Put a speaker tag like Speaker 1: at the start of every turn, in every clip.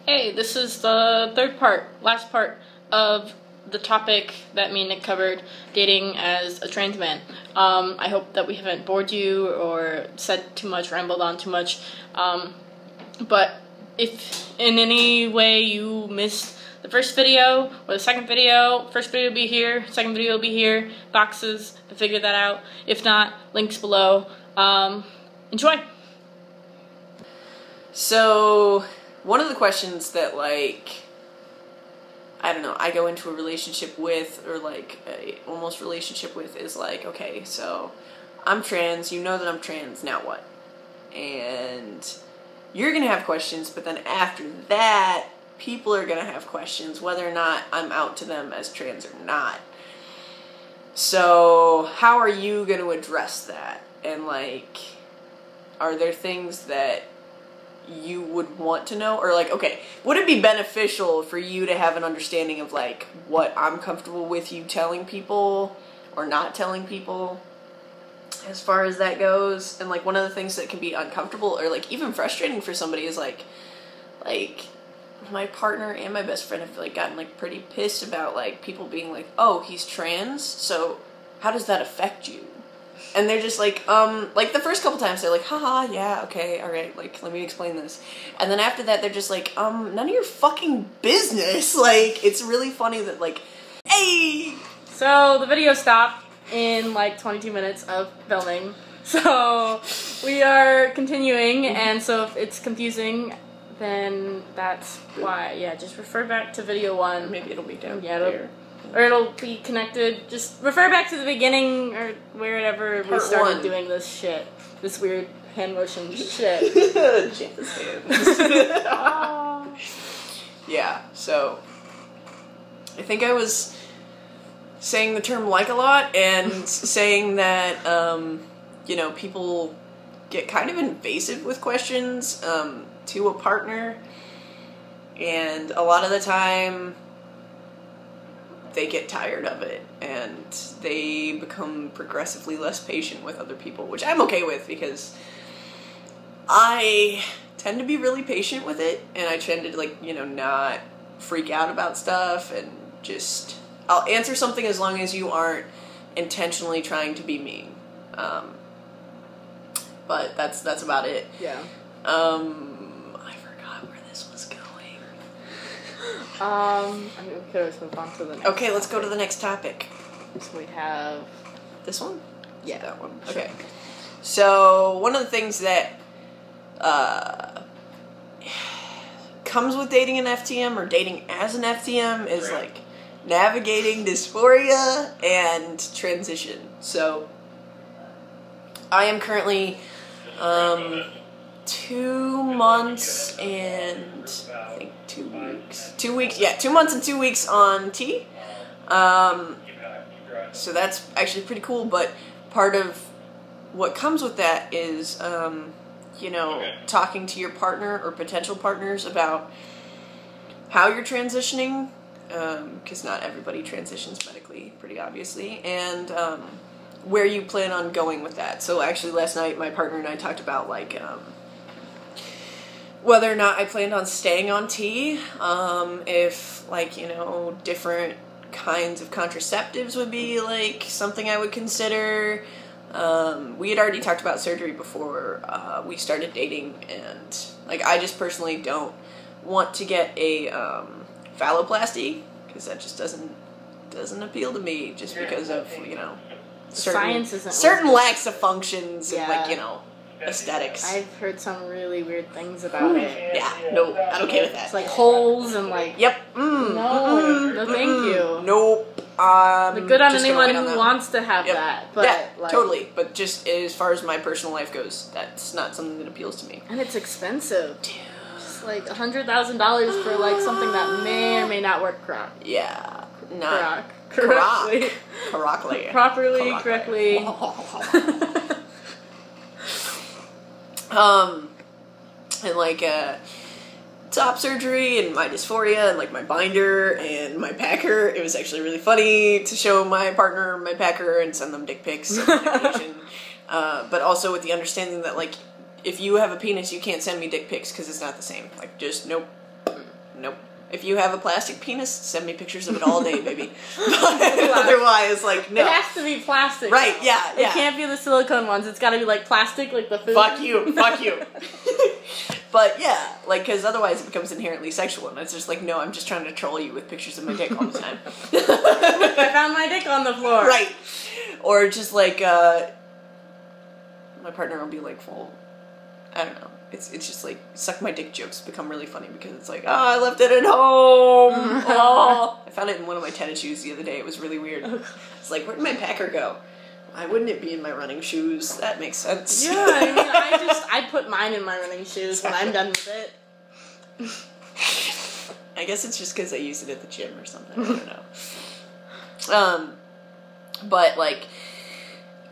Speaker 1: Hey, this is the last part of the topic that me and Nick covered, dating as a trans man. I hope that we haven't bored you or said too much, rambled on too much. But if in any way you missed the first video or the second video, first video will be here, second video will be here, boxes to figure that out. If not, links below. Enjoy!
Speaker 2: So, one of the questions that, like, I don't know, I go into a relationship with, or like a almost relationship with, is like, okay, so I'm trans, you know that I'm trans, now what? And you're gonna have questions, but then after that, people are gonna have questions whether or not I'm out to them as trans or not. So, how are you gonna address that? And like, are there things that you would want to know? Or like, okay, would it be beneficial for you to have an understanding of like what I'm comfortable with you telling people or not telling people as far as that goes? And like, one of the things that can be uncomfortable or like even frustrating for somebody is like my partner and my best friend have like gotten like pretty pissed about like people being like, oh, he's trans, so how does that affect you? And they're just like the first couple times they're like, haha, yeah, okay, alright, like, let me explain this. And then after that, they're just like, none of your fucking business. Like, it's really funny that, like, hey!
Speaker 1: So, the video stopped in, like, 22 minutes of filming. So, we are continuing, and so if it's confusing, then that's why. Yeah, just refer back to video 1.
Speaker 2: Maybe it'll be down
Speaker 1: here. Or it'll be connected. Just refer back to the beginning or wherever we started doing this shit. This weird hand motion shit.
Speaker 2: Jazz hands. Yeah, so I think I was saying the term like a lot and saying that, you know, people get kind of invasive with questions to a partner. And a lot of the time they get tired of it, and they become progressively less patient with other people, which I'm okay with because I tend to be really patient with it, and I tend to, like, you know, not freak out about stuff, and just, I'll answer something as long as you aren't intentionally trying to be mean. But that's about it.
Speaker 1: Yeah. I mean, we could just move on to the next
Speaker 2: Okay, let's go to the next topic.
Speaker 1: So we have
Speaker 2: this one?
Speaker 1: Yeah.
Speaker 2: That one.
Speaker 1: Sure.
Speaker 2: Okay. So, one of the things that comes with dating an FTM or dating as an FTM is like navigating dysphoria and transition. So, I am currently 2 months and I think 2 weeks. 2 weeks, yeah, 2 months and 2 weeks on T. So that's actually pretty cool, but part of what comes with that is, you know, talking to your partner or potential partners about how you're transitioning, because not everybody transitions medically, pretty obviously, and where you plan on going with that. So actually last night my partner and I talked about like whether or not I planned on staying on T, if, like, you know, different kinds of contraceptives would be, like, something I would consider. We had already talked about surgery before we started dating, and, like, I just personally don't want to get a phalloplasty, because that just doesn't appeal to me, just because of, you know, certain lacks of functions and, like, you know, aesthetics.
Speaker 1: I've heard some really weird things about it.
Speaker 2: Yeah, no, not okay with that.
Speaker 1: It's like holes and like...
Speaker 2: Yep.
Speaker 1: No, thank you.
Speaker 2: Nope.
Speaker 1: Good on anyone who wants to have that. But
Speaker 2: yeah,
Speaker 1: like,
Speaker 2: totally. But just as far as my personal life goes, that's not something that appeals to me.
Speaker 1: And it's expensive. Dude. Just like $100,000 for like something that may or may not work correctly.
Speaker 2: Yeah. Not
Speaker 1: correctly. Properly, correctly.
Speaker 2: And like, top surgery and my dysphoria and like my binder and my packer. It was actually really funny to show my partner my packer and send them dick pics on occasion. But also with the understanding that like, if you have a penis, you can't send me dick pics because it's not the same. Like, just nope. Nope. If you have a plastic penis, send me pictures of it all day, baby. But otherwise, like, no.
Speaker 1: It has to be plastic.
Speaker 2: Right,
Speaker 1: though.
Speaker 2: yeah.
Speaker 1: It can't be the silicone ones. It's gotta be, like, plastic, like the food.
Speaker 2: Fuck you. But, yeah, like, because otherwise it becomes inherently sexual, and it's just like, no, I'm just trying to troll you with pictures of my dick all the time.
Speaker 1: Look, I found my dick on the floor.
Speaker 2: Right. Or just, like, my partner will be like, well, I don't know. It's just like, suck my dick jokes become really funny because it's like, oh, I left it at home. Oh. I found it in one of my tennis shoes the other day. It was really weird. It's like, where did my packer go? Why wouldn't it be in my running shoes? That makes sense.
Speaker 1: Yeah, I mean, I put mine in my running shoes when I'm done with it.
Speaker 2: I guess it's just because I use it at the gym or something. I don't know. But, like,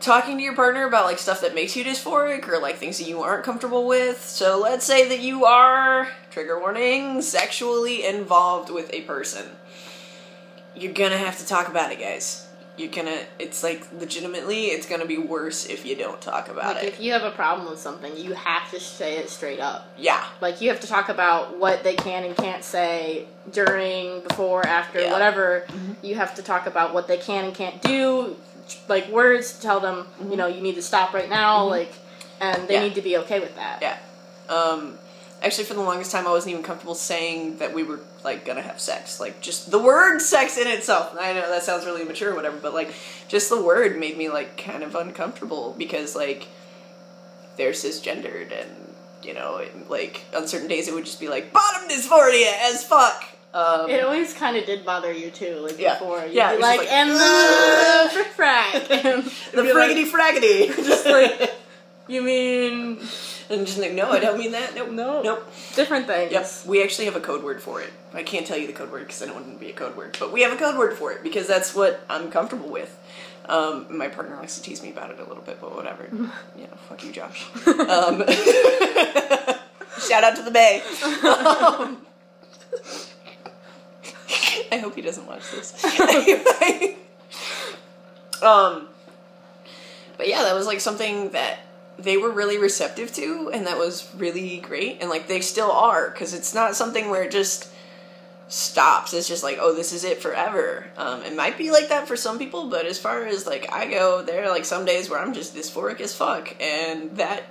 Speaker 2: talking to your partner about, like, stuff that makes you dysphoric or, like, things that you aren't comfortable with. So let's say that you are, trigger warning, sexually involved with a person. You're gonna have to talk about it, guys. It's like, legitimately, it's gonna be worse if you don't talk about it.
Speaker 1: If you have a problem with something, you have to say it straight up.
Speaker 2: Yeah.
Speaker 1: Like, you have to talk about what they can and can't say during, before, after, whatever. Mm-hmm. You have to talk about what they can and can't do, like, words to tell them, you know, you need to stop right now, like, and they need to be okay with that.
Speaker 2: Yeah. Actually, for the longest time, I wasn't even comfortable saying that we were, like, gonna have sex. Like, just the word sex in itself. I know that sounds really immature or whatever, but, like, just the word made me, like, kind of uncomfortable because, like, they're cisgendered and, you know, like, on certain days it would just be, like, bottom dysphoria as fuck.
Speaker 1: It always kind of did bother you, too, like, before. You'd
Speaker 2: be
Speaker 1: like, and the frick-frack.
Speaker 2: The friggity-fraggity.
Speaker 1: Just like, you mean...
Speaker 2: And just like, no, I don't mean that. Nope. Nope.
Speaker 1: Different things.
Speaker 2: Yep. We actually have a code word for it. I can't tell you the code word because I don't want it to be a code word. But we have a code word for it because that's what I'm comfortable with. My partner likes to tease me about it a little bit, but whatever. You know, fuck you, Josh. Shout out to the Bay. I hope he doesn't watch this. Anyway. But yeah, that was like something that they were really receptive to, and that was really great, and, like, they still are, because it's not something where it just stops. It's just like, oh, this is it forever. It might be like that for some people, but as far as, like, I go, there are, like, some days where I'm just dysphoric as fuck, and there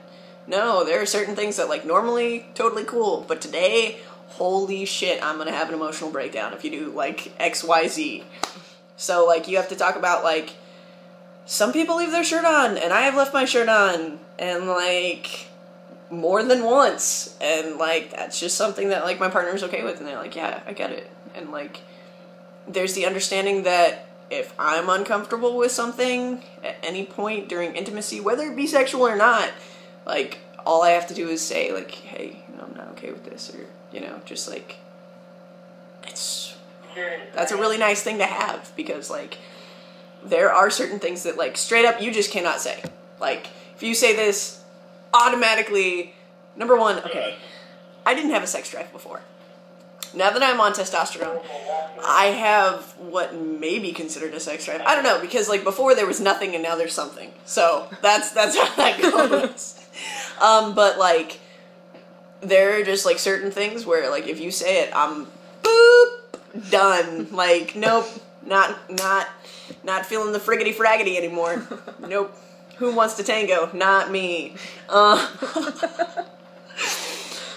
Speaker 2: are certain things that, like, normally totally cool, but today, holy shit, I'm gonna have an emotional breakdown if you do, like, XYZ. So, like, you have to talk about, like, some people leave their shirt on, and I have left my shirt on, and, like, more than once, and, like, that's just something that, like, my partner's okay with, and they're like, yeah, I get it, and, like, there's the understanding that if I'm uncomfortable with something at any point during intimacy, whether it be sexual or not, like, all I have to do is say, like, hey, you know, I'm not okay with this, or, you know, just, like, that's a really nice thing to have, because, like, there are certain things that, like, straight up you just cannot say. Like, if you say this, automatically, number one, okay, I didn't have a sex drive before. Now that I'm on testosterone, I have what may be considered a sex drive. I don't know, because, like, before there was nothing and now there's something. So, that's how that goes. But, like, there are just, like, certain things where, like, if you say it, I'm, boop, done. Like, nope, not feeling the friggity-fraggity anymore. Nope. Who wants to tango? Not me.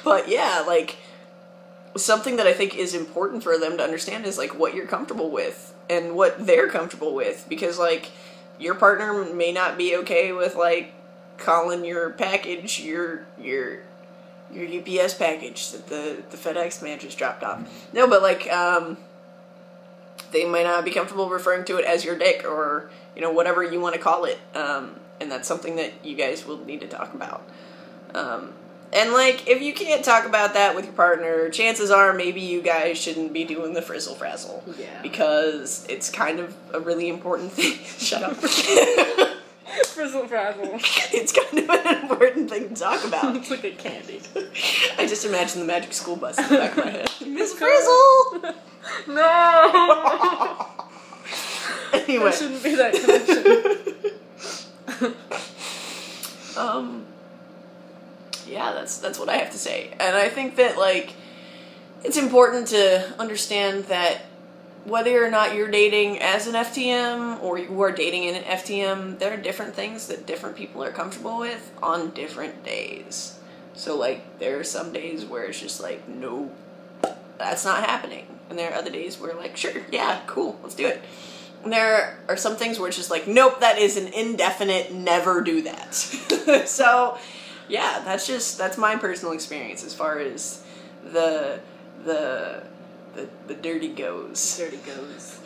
Speaker 2: But yeah, like, something that I think is important for them to understand is, like, what you're comfortable with and what they're comfortable with. Because, like, your partner may not be okay with, like, calling your package your UPS package that the FedEx man just dropped off. No, but, like, they might not be comfortable referring to it as your dick or, you know, whatever you want to call it. And that's something that you guys will need to talk about. And, like, if you can't talk about that with your partner, chances are maybe you guys shouldn't be doing the frizzle-frazzle. Yeah. Because it's kind of a really important thing. Shut up.
Speaker 1: Frizzle-frazzle.
Speaker 2: It's kind of an important thing to talk about.
Speaker 1: It's like a candy.
Speaker 2: I just imagine the magic school bus in the back of my head. Miss Frizzle!
Speaker 1: No!
Speaker 2: Anyway.
Speaker 1: There shouldn't be that connection.
Speaker 2: Yeah, that's what I have to say. And I think that, like, it's important to understand that whether or not you're dating as an FTM or you are dating in an FTM, there are different things that different people are comfortable with on different days. So, like, there are some days where it's just like, no, that's not happening. And there are other days where, like, sure, yeah, cool, let's do it. And there are some things where it's just like, nope, that is an indefinite, never do that. So, yeah, that's my personal experience as far as the dirty goes.
Speaker 1: Dirty goes.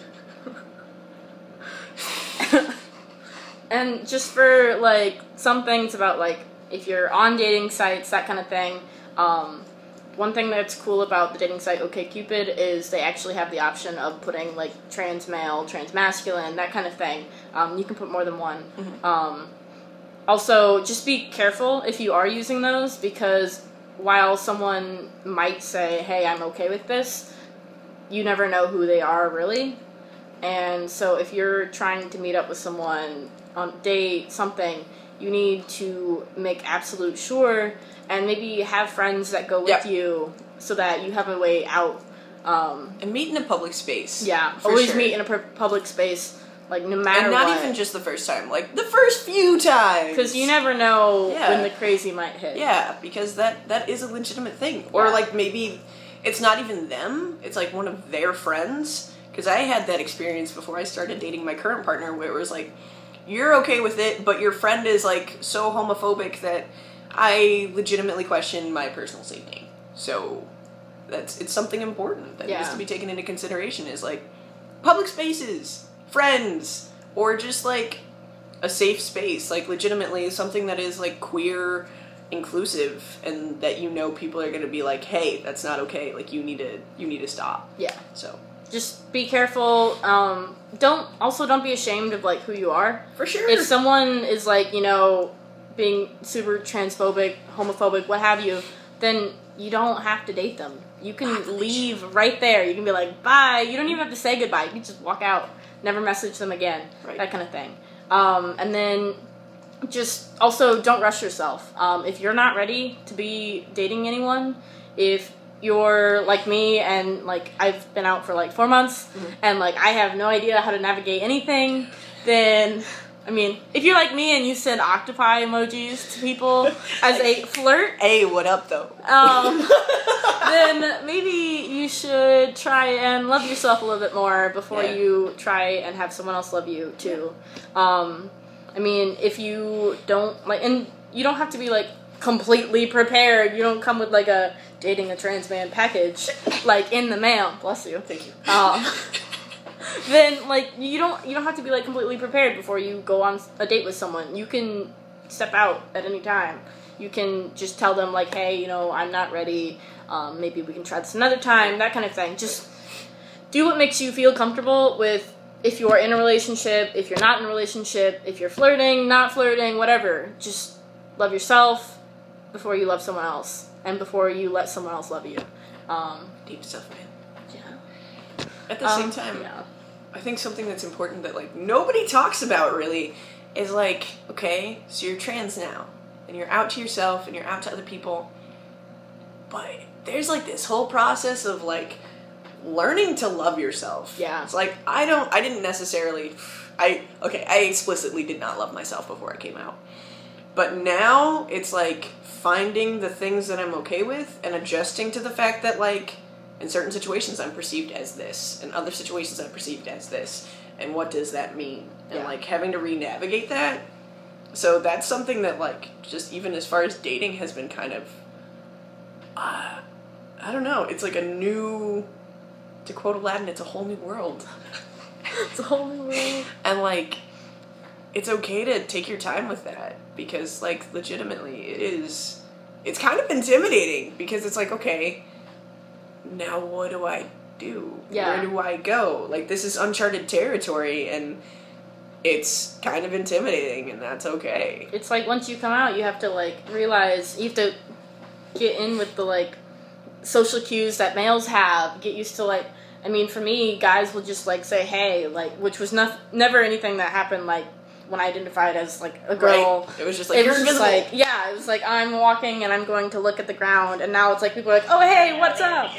Speaker 1: And just for, like, some things about, like, if you're on dating sites, that kind of thing, one thing that's cool about the dating site OkCupid is they actually have the option of putting, like, trans male, trans masculine, that kind of thing. You can put more than one. Mm-hmm. Also, just be careful if you are using those, because while someone might say, hey, I'm okay with this, you never know who they are really. And so if you're trying to meet up with someone on date, something, you need to make absolute sure, and maybe have friends that go with you so that you have a way out.
Speaker 2: And meet in a public space.
Speaker 1: Yeah, always meet in a public space, like, no matter what.
Speaker 2: And not even just the first time, like, the first few times.
Speaker 1: Because you never know when the crazy might hit.
Speaker 2: Yeah, because that is a legitimate thing. Or, like, maybe it's not even them, it's, like, one of their friends. Because I had that experience before I started dating my current partner, where it was like, you're okay with it, but your friend is, like, so homophobic that I legitimately question my personal safety. So it's something important that needs to be taken into consideration, is, like, public spaces, friends, or just, like, a safe space, like, legitimately something that is, like, queer, inclusive, and that you know people are going to be like, hey, that's not okay, like, you need to stop. Yeah. So
Speaker 1: just be careful. Don't be ashamed of, like, who you are.
Speaker 2: For sure.
Speaker 1: If someone is, like, you know, being super transphobic, homophobic, what have you, then you don't have to date them. You can leave right there. You can be like, bye. You don't even have to say goodbye. You can just walk out, never message them again, that kind of thing. And then just also don't rush yourself. If you're not ready to be dating anyone, if you're like me and, like, I've been out for, like, 4 months, and, like, I have no idea how to navigate anything, then, I mean, if you're like me and you send octopi emojis to people as a flirt,
Speaker 2: hey, what up, though?
Speaker 1: Then maybe you should try and love yourself a little bit more before you try and have someone else love you too. I mean, if you don't, like, and you don't have to be, like, completely prepared. You don't come with, like, a dating a trans man package, like, in the mail. Bless you.
Speaker 2: Thank you.
Speaker 1: Then, like, you don't have to be, like, completely prepared before you go on a date with someone. You can step out at any time. You can just tell them, like, hey, you know, I'm not ready. Maybe we can try this another time. That kind of thing. Just do what makes you feel comfortable with. If you're in a relationship, if you're not in a relationship, if you're flirting, not flirting, whatever. Just love yourself before you love someone else, and before you let someone else love you.
Speaker 2: Deep stuff, man.
Speaker 1: Yeah.
Speaker 2: At the same time, I think something that's important that, like, nobody talks about really is, like, okay, so you're trans now, and you're out to yourself, and you're out to other people, but there's, like, this whole process of, like, learning to love yourself.
Speaker 1: Yeah.
Speaker 2: It's like, I didn't necessarily, I explicitly did not love myself before I came out. But now, it's like, finding the things that I'm okay with, and adjusting to the fact that, like, in certain situations I'm perceived as this, in other situations I'm perceived as this, and what does that mean? And, like, having to re-navigate that. So that's something that, like, just even as far as dating has been kind of, I don't know, it's like a new, to quote Aladdin, it's a whole new world.
Speaker 1: It's a whole new world.
Speaker 2: And, like, it's okay to take your time with that, because, like, legitimately, it's kind of intimidating, because it's like, okay, now what do I do?
Speaker 1: Yeah.
Speaker 2: Where do I go? Like, this is uncharted territory, and it's kind of intimidating, and that's okay.
Speaker 1: It's like, once you come out, you have to, like, realize, you have to get in with the, like, social cues that males have, get used to, like, I mean, for me, guys will just, like, say, hey, like, which was never anything that happened, like, when I identified as, like, a girl.
Speaker 2: Right. It was just like, you're invisible.
Speaker 1: Like, it was like, I'm walking and I'm going to look at the ground, and now it's like, people are like, oh, hey, what's up?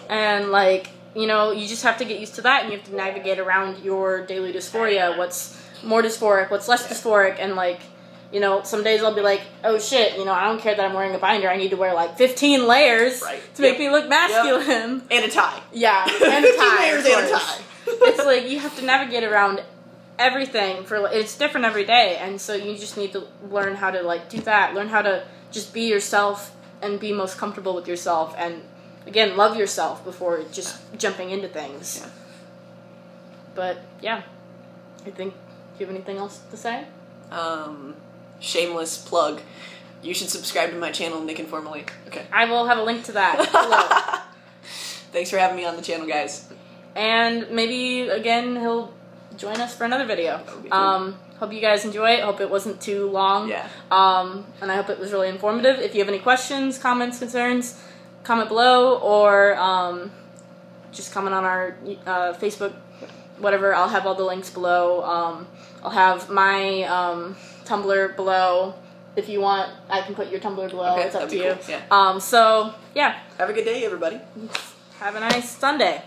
Speaker 1: And, like, you know, you just have to get used to that, and you have to navigate around your daily dysphoria, what's more dysphoric, what's less dysphoric, and, like, you know, some days I'll be like, oh shit, you know, I don't care that I'm wearing a binder, I need to wear, like, 15 layers to make me look masculine.
Speaker 2: And a tie.
Speaker 1: Yeah, and a tie.
Speaker 2: 15 layers and a tie.
Speaker 1: It's like, you have to navigate around everything, it's different every day, and so you just need to learn how to, like, do that, learn how to just be yourself, and be most comfortable with yourself, and again, love yourself before just jumping into things.
Speaker 2: Yeah.
Speaker 1: But, yeah. I think, do you have anything else to say?
Speaker 2: Shameless plug. You should subscribe to my channel, Nick Informally. Okay.
Speaker 1: I will have a link to that below.
Speaker 2: Thanks for having me on the channel, guys.
Speaker 1: And maybe, again, he'll join us for another video.
Speaker 2: That would be cool.
Speaker 1: Hope you guys enjoy it. Hope it wasn't too long.
Speaker 2: Yeah.
Speaker 1: And I hope it was really informative. If you have any questions, comments, concerns, comment below, or just comment on our Facebook, whatever. I'll have all the links below. I'll have my Tumblr below. If you want, I can put your Tumblr below.
Speaker 2: Okay,
Speaker 1: it's up to
Speaker 2: cool.
Speaker 1: you.
Speaker 2: Yeah.
Speaker 1: So, yeah.
Speaker 2: Have a good day, everybody.
Speaker 1: Have a nice Sunday.